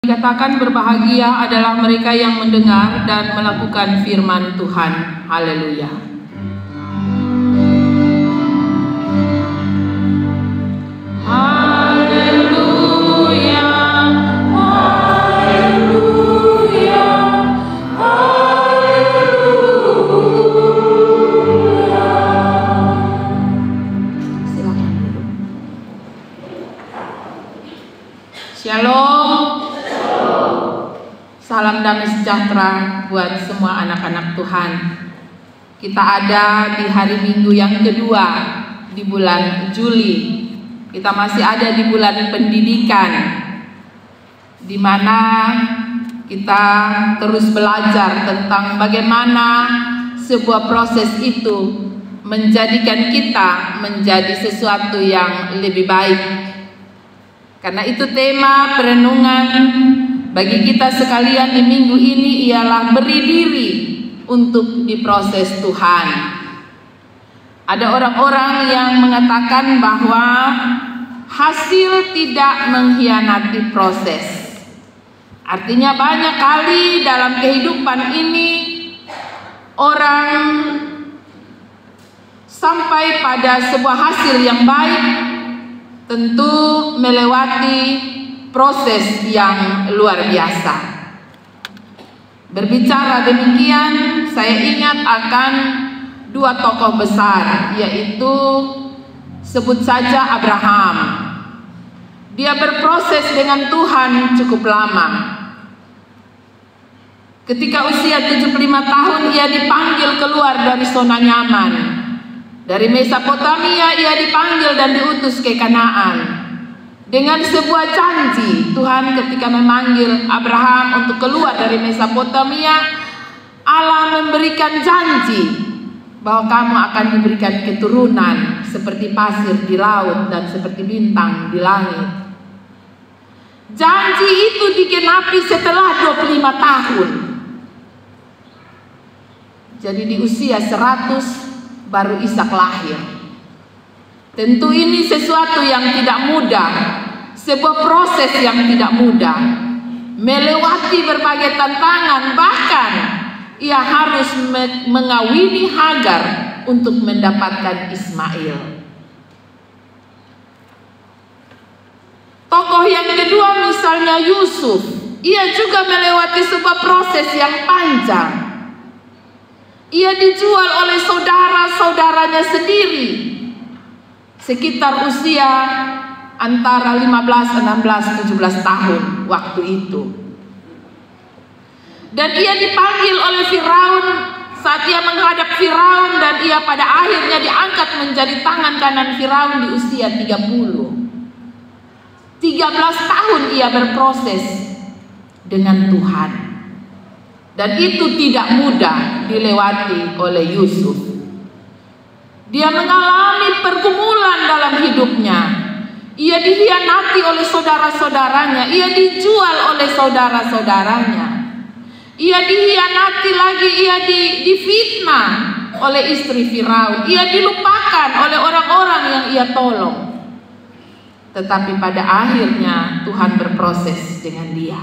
Dikatakan berbahagia adalah mereka yang mendengar dan melakukan firman Tuhan. Haleluya. Haleluya. Haleluya. Haleluya. Silakan duduk. Shalom. Salam damai sejahtera buat semua anak-anak Tuhan. Kita ada di hari Minggu yang kedua di bulan Juli. Kita masih ada di bulan pendidikan, di mana kita terus belajar tentang bagaimana sebuah proses itu menjadikan kita menjadi sesuatu yang lebih baik. Karena itu tema perenungan bagi kita sekalian di minggu ini ialah beri diri untuk diproses Tuhan. Ada orang-orang yang mengatakan bahwa hasil tidak mengkhianati proses. Artinya banyak kali dalam kehidupan ini orang sampai pada sebuah hasil yang baik tentu melewati proses yang luar biasa. Berbicara demikian, saya ingat akan dua tokoh besar, yaitu sebut saja Abraham. Dia berproses dengan Tuhan cukup lama. Ketika usia 75 tahun, ia dipanggil keluar dari zona nyaman. Dari Mesopotamia ia dipanggil dan diutus ke Kanaan. Dengan sebuah janji, Tuhan ketika memanggil Abraham untuk keluar dari Mesopotamia, Allah memberikan janji bahwa kamu akan diberikan keturunan seperti pasir di laut dan seperti bintang di langit. Janji itu digenapi setelah 25 tahun. Jadi di usia 100 baru Ishak lahir. Tentu ini sesuatu yang tidak mudah, sebuah proses yang tidak mudah, melewati berbagai tantangan, bahkan ia harus mengawini Hagar untuk mendapatkan Ismail. Tokoh yang kedua misalnya Yusuf, ia juga melewati sebuah proses yang panjang. Ia dijual oleh saudara-saudaranya sendiri sekitar usia antara 15, 16, 17 tahun waktu itu. Dan ia dipanggil oleh Firaun saat ia menghadap Firaun, dan ia pada akhirnya diangkat menjadi tangan kanan Firaun di usia 30. 13 tahun ia berproses dengan Tuhan. Dan itu tidak mudah dilewati oleh Yusuf. Dia mengalami pergumulan dalam hidupnya. Ia dikhianati oleh saudara-saudaranya. Ia dijual oleh saudara-saudaranya. Ia dikhianati lagi. Ia difitnah oleh istri Firaun. Ia dilupakan oleh orang-orang yang ia tolong. Tetapi pada akhirnya Tuhan berproses dengan dia.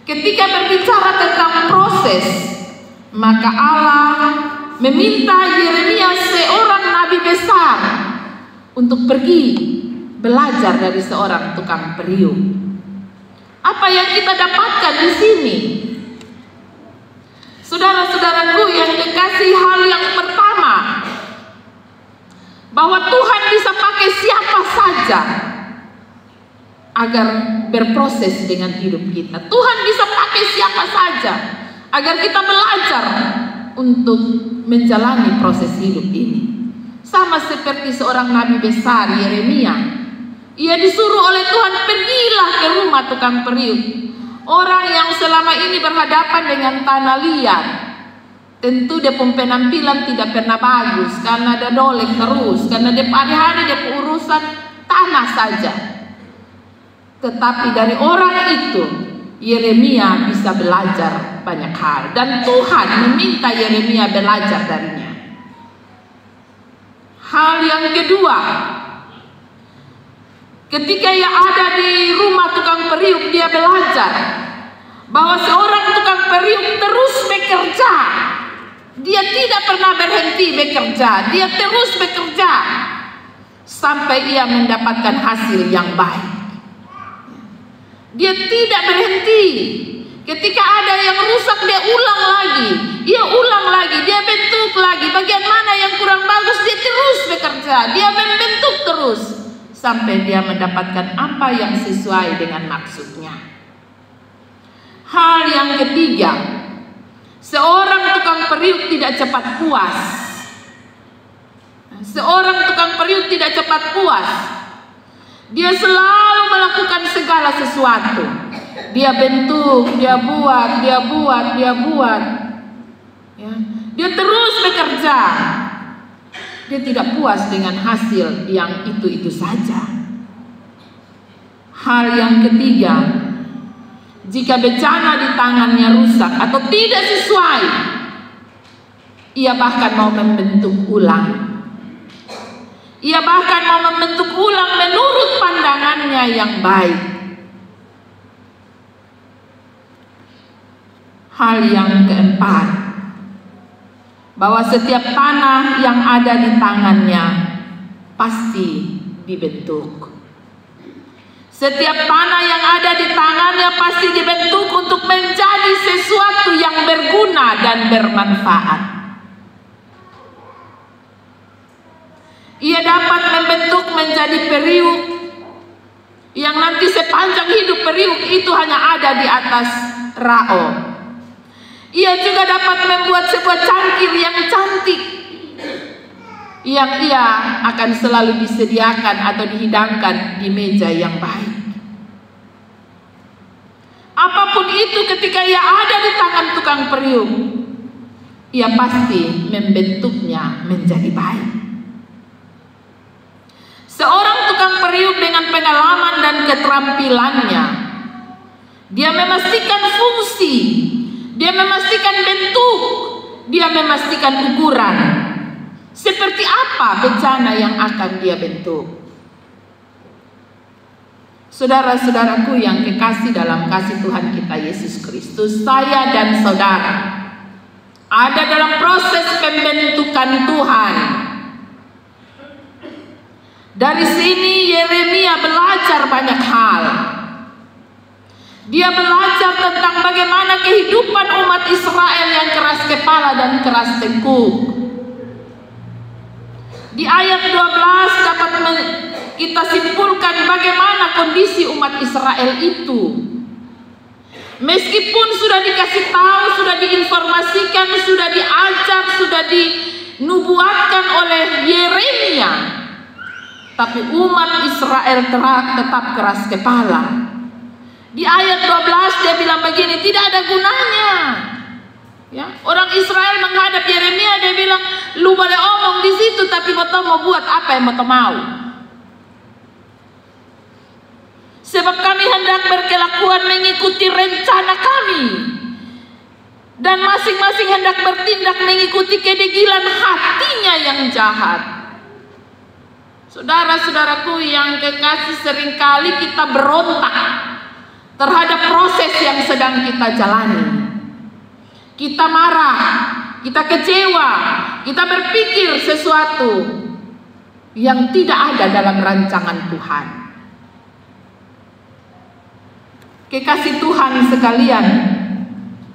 Ketika berbicara tentang proses, maka Allah meminta Yeremia, seorang nabi besar, untuk pergi belajar dari seorang tukang periuk. Apa yang kita dapatkan di sini? Saudara-saudaraku yang dikasihi, hal yang pertama, bahwa Tuhan bisa pakai siapa saja agar berproses dengan hidup kita. Tuhan bisa pakai siapa saja agar kita belajar untuk menjalani proses hidup ini. Sama seperti seorang nabi besar, Yeremia. Ia disuruh oleh Tuhan, pergilah ke rumah tukang periuk, orang yang selama ini berhadapan dengan tanah liat. Tentu dia penampilan tidak pernah bagus, karena dia dolek terus, karena dia hari-hari dia urusan tanah saja. Tetapi dari orang itu Yeremia bisa belajar banyak hal, dan Tuhan meminta Yeremia belajar darinya. Hal yang kedua, ketika ia ada di rumah tukang periuk, dia saya belajar bahwa seorang tukang periuk terus bekerja. Dia tidak pernah berhenti bekerja. Dia terus bekerja sampai ia mendapatkan hasil yang baik. Dia tidak berhenti. Ketika ada yang rusak, dia ulang lagi. Dia ulang lagi, dia bentuk lagi. Bagian mana yang kurang bagus, dia terus bekerja. Dia membentuk terus sampai dia mendapatkan apa yang sesuai dengan maksudnya. Hal yang ketiga, seorang tukang periuk tidak cepat puas. Seorang tukang periuk tidak cepat puas. Dia selalu melakukan segala sesuatu. Dia bentuk, dia buat, dia buat, dia buat. Ya. Dia terus bekerja. Dia tidak puas dengan hasil yang itu-itu saja. Hal yang ketiga, jika bencana di tangannya rusak atau tidak sesuai, ia bahkan mau membentuk ulang. Ia bahkan mau membentuk ulang menurut pandangannya yang baik. Hal yang keempat, bahwa setiap tanah yang ada di tangannya pasti dibentuk. Setiap tanah yang ada di tangannya pasti dibentuk untuk menjadi sesuatu yang berguna dan bermanfaat. Ia dapat membentuk menjadi periuk yang nanti sepanjang hidup periuk itu hanya ada di atas rao. Ia juga dapat membuat sebuah cangkir yang cantik yang ia akan selalu disediakan atau dihidangkan di meja yang baik. Apapun itu, ketika ia ada di tangan tukang periuk, ia pasti membentuknya menjadi baik. Seorang tukang periuk dengan pengalaman dan keterampilannya, dia memastikan fungsi, dia memastikan bentuk, dia memastikan ukuran. Seperti apa bencana yang akan dia bentuk. Saudara-saudaraku yang kekasih dalam kasih Tuhan kita Yesus Kristus, saya dan saudara ada dalam proses pembentukan Tuhan. Dari sini Yeremia belajar banyak hal. Dia belajar tentang bagaimana kehidupan umat Israel yang keras kepala dan keras tengkuk. Di ayat 12 dapat kita simpulkan bagaimana kondisi umat Israel itu. Meskipun sudah dikasih tahu, sudah diinformasikan, sudah diajar, sudah dinubuatkan oleh Yeremia, tapi umat Israel tetap keras kepala. Di ayat 12 dia bilang begini, tidak ada gunanya. Ya, orang Israel menghadap Yeremia, dia bilang, lu boleh omong di situ, tapi mau buat apa yang mau. Sebab kami hendak berkelakuan mengikuti rencana kami, dan masing-masing hendak bertindak mengikuti kedegilan hatinya yang jahat. Saudara-saudaraku yang kekasih, seringkali kita berontak terhadap proses yang sedang kita jalani. Kita marah, kita kecewa, kita berpikir sesuatu yang tidak ada dalam rancangan Tuhan. Kekasih Tuhan sekalian,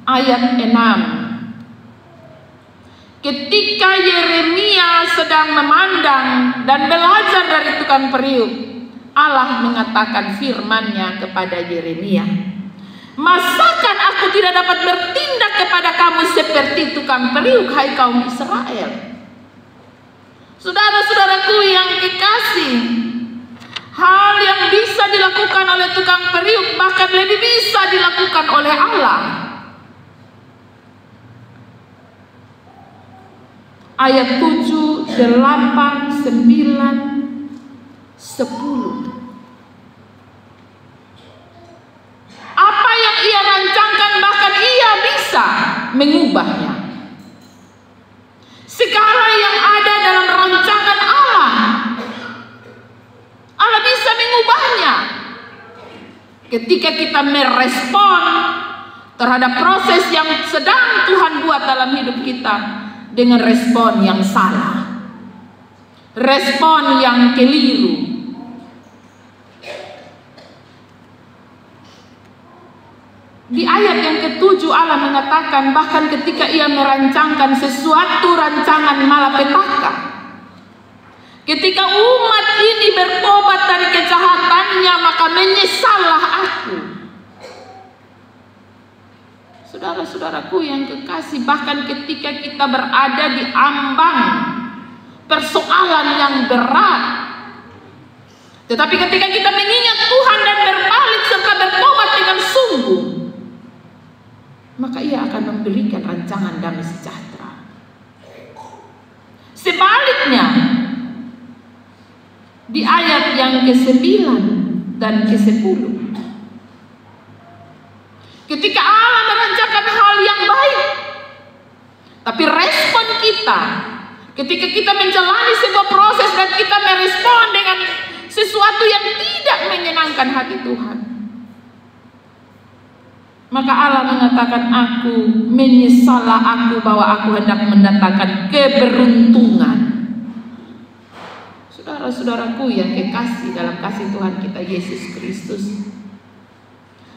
ayat 6. Ketika Yeremia sedang memandang dan belajar dari tukang periuk, Allah mengatakan firman-Nya kepada Yeremia, masakan aku tidak dapat bertindak kepada kamu seperti tukang periuk, hai kaum Israel? Saudara-saudaraku yang kekasih, hal yang bisa dilakukan oleh tukang periuk bahkan lebih bisa dilakukan oleh Allah. Ayat 7, 8, 9, 10. Apa yang ia rancangkan bahkan ia bisa mengubahnya. Segala yang ada dalam rancangan Allah, Allah bisa mengubahnya. ketika kita merespon terhadap proses yang sedang Tuhan buat dalam hidup kita dengan respon yang salah, respon yang keliru. Di ayat yang ke-7 Allah mengatakan bahkan ketika ia merancangkan sesuatu rancangan malapetaka, ketika umat ini bertobat dari kejahatannya, maka menyesallah aku. Saudara-saudaraku yang kekasih, bahkan ketika kita berada di ambang persoalan yang berat, tetapi ketika kita mengingat Tuhan dan berbalik serta bertobat dengan sungguh, maka ia akan memberikan rancangan damai sejahtera. Sebaliknya, di ayat yang ke-9 dan ke-10, ketika Allah merancangkan hal yang baik, tapi respon kita ketika kita menjalani sebuah proses dan kita merespon dengan sesuatu yang tidak menyenangkan hati Tuhan, maka Allah mengatakan, aku menyesallah aku bahwa aku hendak mendatangkan keberuntungan. Saudara-saudaraku yang kekasih dalam kasih Tuhan kita Yesus Kristus,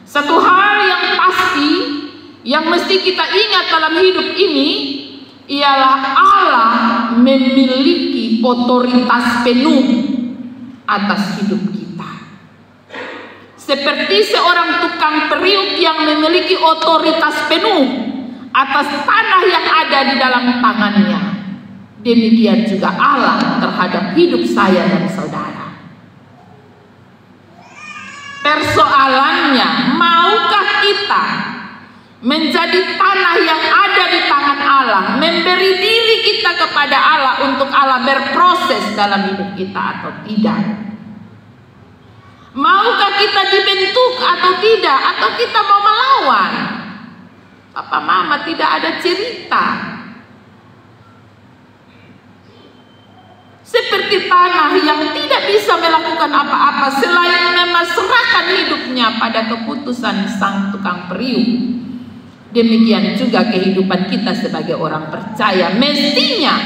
satu hal yang pasti yang mesti kita ingat dalam hidup ini ialah Allah memiliki otoritas penuh atas hidup kita. Seperti seorang tukang periuk yang memiliki otoritas penuh atas tanah yang ada di dalam tangannya, demikian juga Allah terhadap hidup saya dan saudara. Persoalannya, maukah kita menjadi tanah yang ada di tangan Allah, memberi diri kita kepada Allah untuk Allah berproses dalam hidup kita atau tidak? Maukah kita dibentuk atau tidak? Atau kita mau melawan? Papa mama tidak ada cerita. Seperti tanah yang tidak bisa melakukan apa-apa selain memasrahkan hidupnya pada keputusan sang tukang periuk. Demikian juga kehidupan kita sebagai orang percaya. Mestinya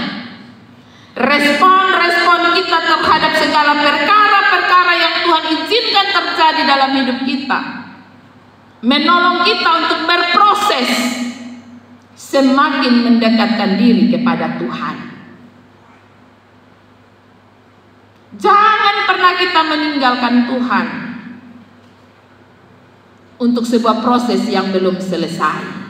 respon-respon kita terhadap segala perkara-perkara yang Tuhan izinkan terjadi dalam hidup kita menolong kita untuk berproses semakin mendekatkan diri kepada Tuhan. Jangan pernah kita meninggalkan Tuhan untuk sebuah proses yang belum selesai.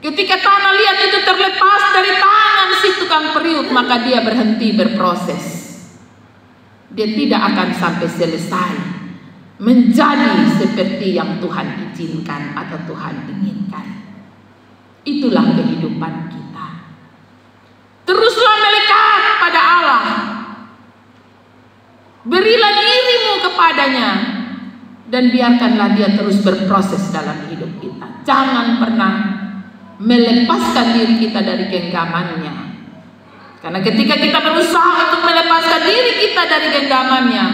Ketika tanah liat itu terlepas dari tangan si tukang periuk, maka dia berhenti berproses. Dia tidak akan sampai selesai menjadi seperti yang Tuhan izinkan atau Tuhan inginkan. Itulah kehidupan kita. Teruslah melekat pada Allah. Berilah dirimu kepadanya dan biarkanlah dia terus berproses dalam hidup kita. Jangan pernah melepaskan diri kita dari genggamannya. Karena ketika kita berusaha untuk melepaskan diri kita dari genggamannya,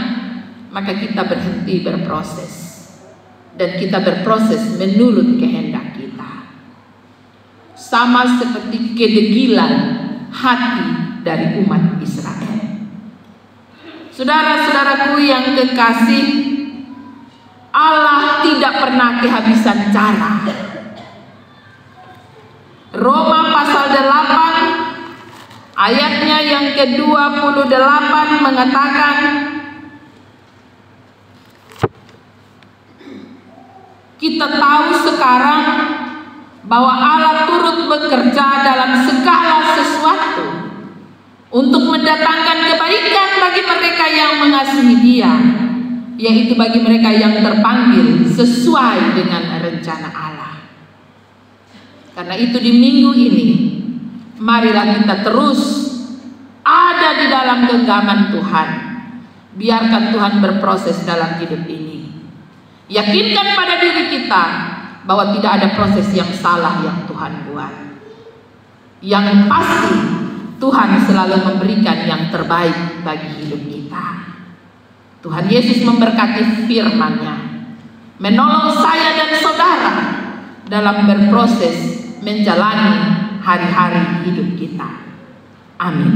maka kita berhenti berproses. Dan kita berproses menurut kehendak kita. Sama seperti kedegilan hati dari umat Israel. Saudara-saudaraku yang kekasih, Allah tidak pernah kehabisan cara. Roma pasal 8 ayatnya yang ke-28 mengatakan, kita tahu sekarang bahwa Allah turut bekerja dalam segala sesuatu untuk mendatangkan kebaikan bagi mereka yang mengasihi Dia, yaitu bagi mereka yang terpanggil sesuai dengan rencana Allah. Karena itu di minggu ini, marilah kita terus ada di dalam genggaman Tuhan. Biarkan Tuhan berproses dalam hidup ini. Yakinkan pada diri kita bahwa tidak ada proses yang salah yang Tuhan buat. Yang pasti Tuhan selalu memberikan yang terbaik bagi hidup kita. Tuhan Yesus memberkati firman-Nya, menolong saya dan saudara dalam berproses menjalani hari-hari hidup kita. Amin.